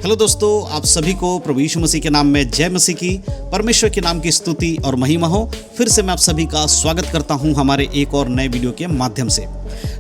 Hello दोस्तों, आप सभी को प्रभु यीशु मसीह के नाम में जय मसीह की, परमेश्वर के नाम की स्तुति और महिमा हो। फिर से मैं आप सभी का स्वागत करता हूं हमारे एक और नए वीडियो के माध्यम से।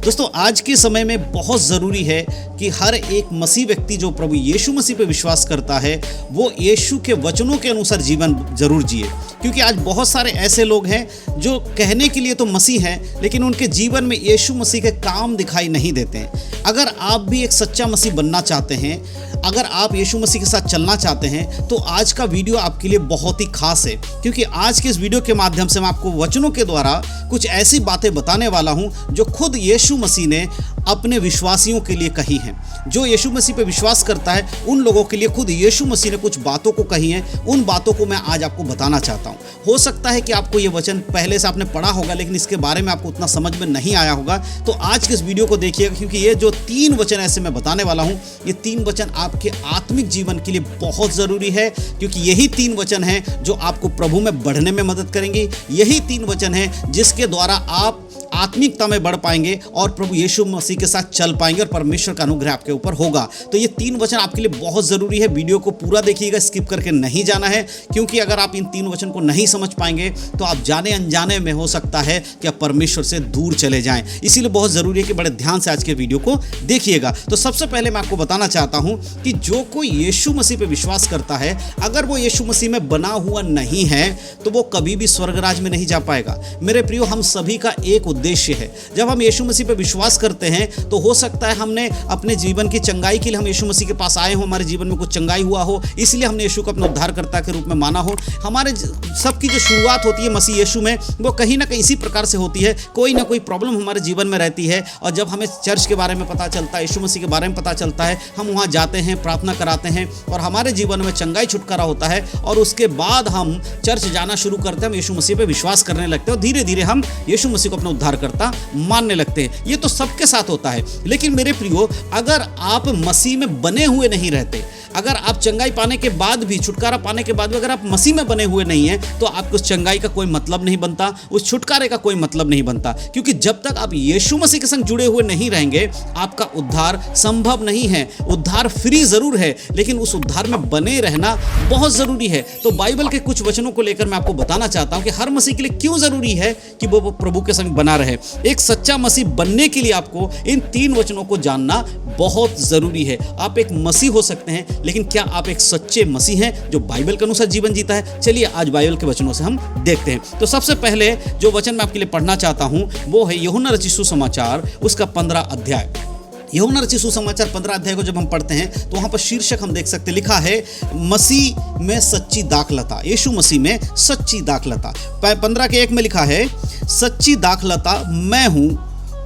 दोस्तों, आज के समय में बहुत ज़रूरी है कि हर एक मसीह व्यक्ति जो प्रभु यीशु मसीह पे विश्वास करता है वो यीशु के वचनों के अनुसार जीवन जरूर जिए, क्योंकि आज बहुत सारे ऐसे लोग हैं जो कहने के लिए तो मसीह हैं लेकिन उनके जीवन में यीशु मसीह के काम दिखाई नहीं देते हैं। अगर आप भी एक सच्चा मसीह बनना चाहते हैं, अगर आप यीशु मसीह के साथ चलना चाहते हैं, तो आज का वीडियो आपके लिए बहुत ही खास है, क्योंकि आज के इस वीडियो के माध्यम से मैं आपको वचनों के द्वारा कुछ ऐसी बातें बताने वाला हूं जो खुद यीशु मसीह ने अपने विश्वासियों के लिए कही हैं। जो यीशु मसीह पे विश्वास करता है उन लोगों के लिए खुद यीशु मसीह ने कुछ बातों को कही हैं। उन बातों को मैं आज आपको बताना चाहता हूं। हो सकता है कि आपको ये वचन पहले से आपने पढ़ा होगा लेकिन इसके बारे में आपको उतना समझ में नहीं आया होगा, तो आज के इस वीडियो को देखिएगा, क्योंकि ये जो 3 वचन ऐसे मैं बताने वाला हूं, ये 3 वचन आपके आत्मिक जीवन के लिए बहुत ज़रूरी है, क्योंकि यही 3 वचन हैं जो आपको प्रभु में बढ़ने में मदद करेंगे। यही 3 वचन हैं जिसके द्वारा आप आत्मिकता में बढ़ पाएंगे और प्रभु यीशु मसीह के साथ चल पाएंगे और परमेश्वर का अनुग्रह आपके ऊपर होगा। तो ये 3 वचन आपके लिए बहुत ज़रूरी है। वीडियो को पूरा देखिएगा, स्किप करके नहीं जाना है, क्योंकि अगर आप इन 3 वचन को नहीं समझ पाएंगे तो आप जाने अनजाने में हो सकता है कि आप परमेश्वर से दूर चले जाएं। इसीलिए बहुत ज़रूरी है कि बड़े ध्यान से आज के वीडियो को देखिएगा। तो सबसे पहले मैं आपको बताना चाहता हूँ कि जो कोई यीशु मसीह पर विश्वास करता है, अगर वो यीशु मसीह में बना हुआ नहीं है तो वो कभी भी स्वर्गराज में नहीं जा पाएगा। मेरे प्रियो, हम सभी का एक उद्देश्य है। जब हम यीशु मसीह पे विश्वास करते हैं तो हो सकता है हमने अपने जीवन की चंगाई के लिए हम यीशु मसीह के पास आए हो, हमारे जीवन में कुछ चंगाई हुआ हो, इसलिए हमने यीशु को अपना उद्धारकर्ता के रूप में माना हो। हमारे सबकी जो शुरुआत होती है मसीह यीशु में, वो कहीं ना कहीं इसी प्रकार से होती है। कोई ना कोई प्रॉब्लम हमारे जीवन में रहती है और जब हमें चर्च के बारे में पता चलता है, यीशु मसीह के बारे में पता चलता है, हम वहाँ जाते हैं, प्रार्थना कराते हैं और हमारे जीवन में चंगाई छुटकारा होता है। और उसके बाद हम चर्च जाना शुरू करते हैं, हम यीशु मसीह पे विश्वास करने लगते हैं और धीरे धीरे हम यीशु मसीह को अपना उद्धारकर्ता मानने लगते हैं। ये तो सबके साथ होता है। लेकिन मेरे प्रियो, अगर आप मसीह में बने हुए नहीं रहते, अगर आप चंगाई पाने के बाद भी, छुटकारा पाने के बाद भी अगर आप मसीह में बने हुए नहीं हैं, तो आपको उस चंगाई का कोई मतलब नहीं बनता, उस छुटकारे का कोई मतलब नहीं बनता। क्योंकि जब तक आप यीशु मसीह के संग जुड़े हुए नहीं रहेंगे, आपका उद्धार संभव नहीं है। उद्धार फ्री जरूर है, लेकिन उस उद्धार में बने रहना बहुत जरूरी है। तो बाइबल के कुछ वचनों को लेकर मैं आपको बताना चाहता हूं कि हर मसीह के लिए क्यों जरूरी है कि वो प्रभु के संग बना रहे। एक सच्चा मसीह बनने के लिए आपको इन 3 वचनों को जानना बहुत जरूरी है। आप एक मसीह हो सकते हैं, लेकिन क्या आप एक सच्चे मसीह हैं जो बाइबल के अनुसार जीवन जीता है? चलिए आज बाइबल के वचनों से हम देखते हैं। तो सबसे पहले जो वचन मैं आपके लिए पढ़ना चाहता हूं वो है यूहन्ना रचित सुसमाचार, उसका 15 अध्याय। यूहन्ना रचित सुसमाचार 15 अध्याय को जब हम पढ़ते हैं तो वहां पर शीर्षक हम देख सकते, लिखा है मसीह में सच्ची दाखलता। यीशु मसीह में सच्ची दाखलता। 15 के 1 में लिखा है, सच्ची दाखलता मैं हूं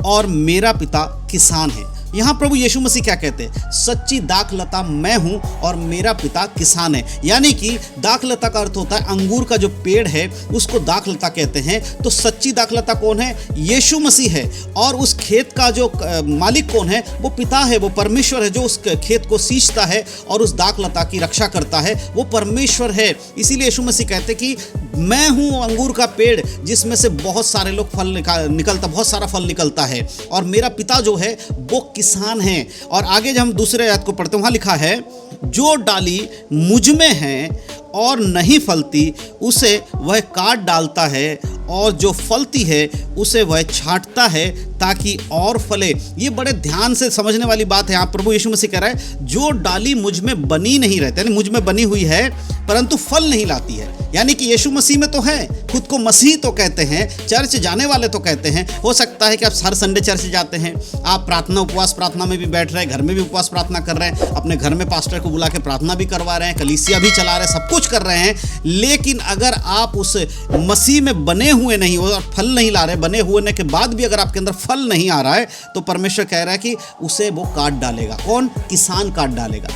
और मेरा पिता किसान है। यहाँ प्रभु यीशु मसीह क्या कहते हैं? सच्ची दाखलता मैं हूँ और मेरा पिता किसान है। यानी कि दाखलता का अर्थ होता है अंगूर का जो पेड़ है उसको दाखलता कहते हैं। तो सच्ची दाखलता कौन है? यीशु मसीह है। और उस खेत का जो मालिक कौन है? वो पिता है, वो परमेश्वर है जो उस खेत को सींचता है और उस दाखलता की रक्षा करता है, वो परमेश्वर है। इसीलिए यीशु मसीह कहते कि मैं हूँ अंगूर का पेड़ जिसमें से बहुत सारे लोग फल निकलता, बहुत सारा फल निकलता है, और मेरा पिता जो है वो किसान है। और आगे जब हम दूसरे आयत को पढ़ते हैं वहाँ लिखा है, जो डाली मुझ में है और नहीं फलती उसे वह काट डालता है, और जो फलती है उसे वह छांटता है ताकि और फले। ये बड़े ध्यान से समझने वाली बात है। आप प्रभु यीशु मसीह कह रहा है, जो डाली मुझ में बनी नहीं रहती, यानी मुझ में बनी हुई है परंतु फल नहीं लाती है। यानी कि यीशु मसीह में तो है, खुद को मसीह तो कहते हैं, चर्च जाने वाले तो कहते हैं। हो सकता है कि आप हर संडे चर्च जाते हैं, आप प्रार्थना उपवास प्रार्थना में भी बैठ रहे हैं, घर में भी उपवास प्रार्थना कर रहे हैं, अपने घर में पास्टर को बुला के प्रार्थना भी करवा रहे हैं, कलीसिया भी चला रहे हैं, सब कुछ कर रहे हैं। लेकिन अगर आप उस मसीह में बने हुए नहीं हो और फल नहीं ला रहे, बने होने के बाद भी अगर आपके अंदर फल नहीं आ रहा है, तो परमेश्वर कह रहा है कि उसे वो काट डालेगा। कौन? किसान काट डालेगा।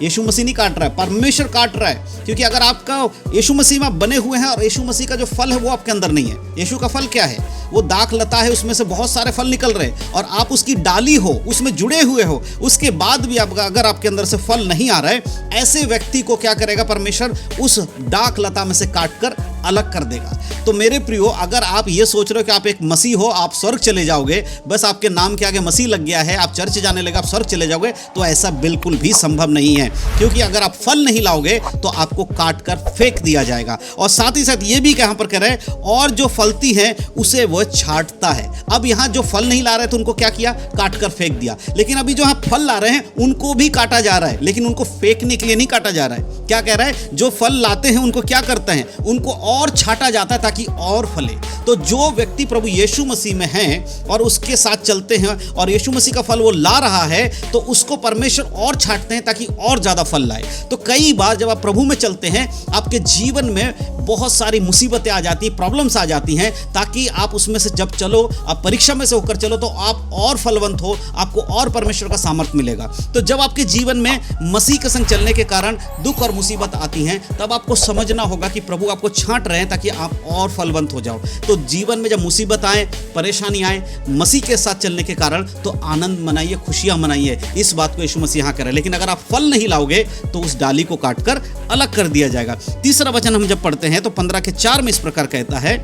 यीशु मसीह नहीं काट रहा है, परमेश्वर काट रहा है। क्योंकि अगर आपका यीशु मसीह में बने हुए हैं और यीशु मसीह का जो फल है वो आपके अंदर नहीं है। यीशु का फल क्या है? वो दाखलता है, उसमें से बहुत सारे फल निकल रहे हैं और आप उसकी डाली हो, उसमें जुड़े हुए हो, उसके बाद भी अगर आपके अंदर से फल नहीं आ रहा है, ऐसे व्यक्ति को क्या करेगा परमेश्वर? उस दाखलता में से काट कर अलग कर देगा। तो मेरे प्रियो, अगर आप ये सोच रहे हो कि आप एक मसीह हो, आप स्वर्ग चले जाओगे, बस आपके नाम के आगे मसीह लग गया है, आप चर्च जाने लगे, आप स्वर्ग चले जाओगे, तो ऐसा बिल्कुल भी संभव नहीं है। क्योंकि अगर आप फल नहीं लाओगे तो आपको काट कर फेंक दिया जाएगा। और साथ ही साथ ये भी यहाँ पर कह रहे हैं, और जो फलती है उसे वह छांटता है। अब यहाँ जो फल नहीं ला रहे थे उनको क्या किया? काट कर फेंक दिया। लेकिन अभी जो यहाँ फल ला रहे हैं उनको भी काटा जा रहा है, लेकिन उनको फेंकने के लिए नहीं काटा जा रहा है। क्या कह रहा है? जो फल लाते हैं उनको क्या करते हैं? उनको और छांटा जाता है ताकि और फले। तो जो व्यक्ति प्रभु यीशु मसीह में है और उसके साथ चलते हैं और यीशु मसीह का फल वो ला रहा है, तो उसको परमेश्वर और छांटते हैं ताकि और ज्यादा फल लाए। तो कई बार जब आप प्रभु में चलते हैं, आपके जीवन में बहुत सारी मुसीबतें आ जाती हैं, प्रॉब्लम्स आ जाती हैं, ताकि आप उसमें से जब चलो, आप परीक्षा में से होकर चलो, तो आप और फलवंत हो, आपको और परमेश्वर का सामर्थ्य मिलेगा। तो जब आपके जीवन में मसीह के संग चलने के कारण दुख और मुसीबत आती हैं, तब आपको समझना होगा कि प्रभु आपको छांट रहे हैं ताकि आप और फलवंत हो जाओ। तो जीवन में जब मुसीबत आए, परेशानी आए, मसीह के साथ चलने के कारण, तो आनंद मनाइए, खुशियां मनाइए। इस बात को यीशु मसीह यहाँ करे। लेकिन अगर आप फल नहीं लाओगे तो उस डाली को काटकर अलग कर दिया जाएगा। तीसरा वचन हम जब पढ़ते हैं तो 15:4 में इस प्रकार कहता है,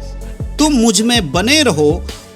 तुम मुझ में बने रहो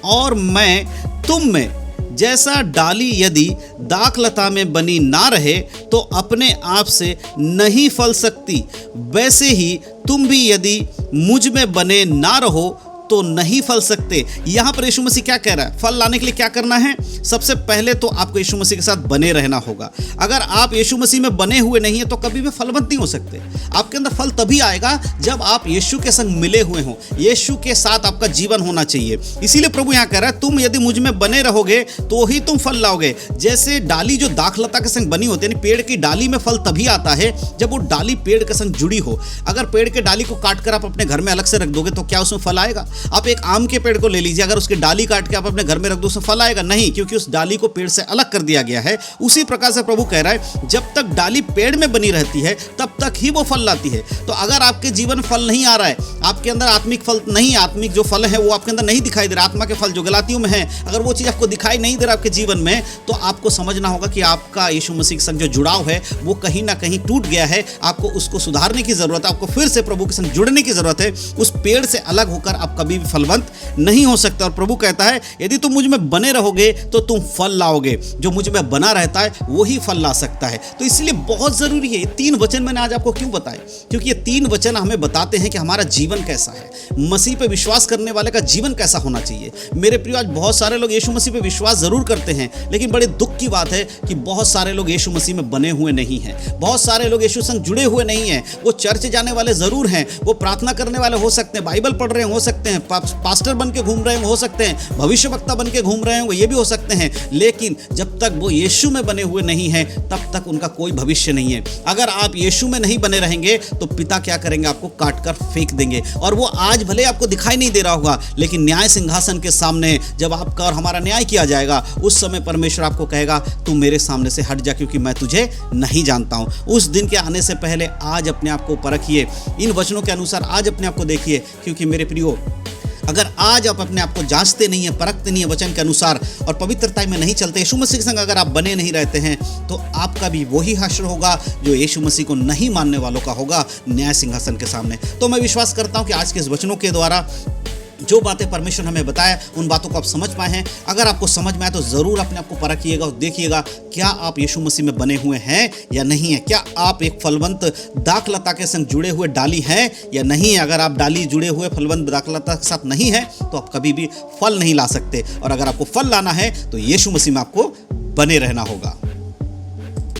और मैं तुम में। जैसा डाली यदि दाखलता में बनी ना रहे तो अपने आप से नहीं फल सकती, वैसे ही तुम भी यदि मुझ में बने ना रहो तो नहीं फल सकते। यहां पर यीशु मसीह क्या कह रहा है? फल लाने के लिए क्या करना है? सबसे पहले तो आपको यीशु मसीह के साथ बने रहना होगा। अगर आप यीशु मसीह में बने हुए नहीं है तो कभी भी फलवंत नहीं हो सकते। आपके अंदर फल तभी आएगा जब आप यीशु के संग मिले हुए हो, यीशु के साथ आपका जीवन होना चाहिए। इसीलिए प्रभु यहां कह रहा है, तुम यदि मुझ में बने रहोगे तो ही तुम फल लाओगे। जैसे डाली जो दाखलता के संग बनी होती है, पेड़ की डाली में फल तभी आता है जब वो डाली पेड़ के संग जुड़ी हो। अगर पेड़ के डाली को काटकर आप अपने घर में अलग से रख दोगे तो क्या उसमें फल आएगा? आप एक आम के पेड़ को ले लीजिए, अगर उसकी डाली काट के आप अपने घर में रख दो, उसमें फल आएगा? नहीं, क्योंकि उस डाली को पेड़ से अलग कर दिया गया है। उसी प्रकार से प्रभु कह रहा है, जब तक डाली पेड़ में बनी रहती है तब तक ही वो फल लाती है। तो अगर आपके जीवन में फल नहीं आ रहा है, आपके अंदर आत्मिक फल नहीं, आत्मिक जो फल है वो आपके अंदर नहीं दिखाई दे रहा, आत्मा के फल जो गलातियों में है, अगर वो चीज आपको दिखाई नहीं दे रहा आपके जीवन में, तो आपको समझना होगा कि आपका यीशु मसीह के संग जो जुड़ाव है वो कहीं ना कहीं टूट गया है। आपको उसको सुधारने की जरूरत है, आपको फिर से प्रभु के संग जुड़ने की जरूरत है। उस पेड़ से अलग होकर आप कभी भी फलवंत नहीं हो सकता। और प्रभु कहता है, यदि तुम मुझ में बने रहोगे तो तुम फल लाओगे। जो मुझ में बना रहता है वही फल ला सकता है। तो इसलिए बहुत जरूरी है, ये 3 वचन मैंने आज आपको क्यों बताए? क्योंकि ये 3 वचन हमें बताते हैं कि हमारा जीवन कैसा है, मसीह पे विश्वास करने वाले का जीवन कैसा होना चाहिए। मेरे प्रिय, आज बहुत सारे लोग यीशु मसीह पे विश्वास जरूर करते हैं, लेकिन बड़े दुख की बात है कि बहुत सारे लोग यीशु मसीह में बने हुए नहीं हैं। बहुत सारे लोग यीशु संग जुड़े हुए नहीं हैं। वो चर्च जाने वाले जरूर हैं, वो प्रार्थना करने वाले हो सकते हैं, बाइबल पढ़ रहे हो सकते हैं, पास्टर बन के घूम रहे हो सकते हैं, भविष्यवक्ता बन के घूम रहे हो, ये भी हो सकते हैं, लेकिन जब तक वो यीशु में बने हुए नहीं हैं तब तक उनका कोई भविष्य नहीं है। अगर आप यीशु में नहीं बने रहेंगे तो पिता क्या करेंगे? आपको काट कर फेंक देंगे। और वो आज भले आपको दिखाई नहीं दे रहा होगा, लेकिन न्याय सिंहासन के सामने जब आपका और हमारा न्याय किया जाएगा, उस समय परमेश्वर आपको कहेगा, तू मेरे सामने से हट जा, क्योंकि मैं तुझे नहीं जानता हूं। उस दिन के आने से पहले आज अपने आप को परखिए, इन वचनों के अनुसार आज अपने आप को देखिए। क्योंकि मेरे प्रियो, अगर आज आप अपने आप को जांचते नहीं है, परखते नहीं है वचन के अनुसार, और पवित्रता में नहीं चलते, यीशु मसीह के संग अगर आप बने नहीं रहते हैं, तो आपका भी वही हश्र होगा जो यीशु मसीह को नहीं मानने वालों का होगा न्याय सिंहासन के सामने। तो मैं विश्वास करता हूं कि आज के इस वचनों के द्वारा जो बातें परमेश्वर हमें बताया, उन बातों को आप समझ पाए हैं। अगर आपको समझ में आए तो ज़रूर अपने आप को परखिएगा और देखिएगा, क्या आप यीशु मसीह में बने हुए हैं या नहीं है। क्या आप एक फलवंत दाखलता के संग जुड़े हुए डाली हैं या नहीं है। अगर आप डाली जुड़े हुए फलवंत दाखलता के साथ नहीं है तो आप कभी भी फल नहीं ला सकते। और अगर आपको फल लाना है तो यीशु मसीह में आपको बने रहना होगा।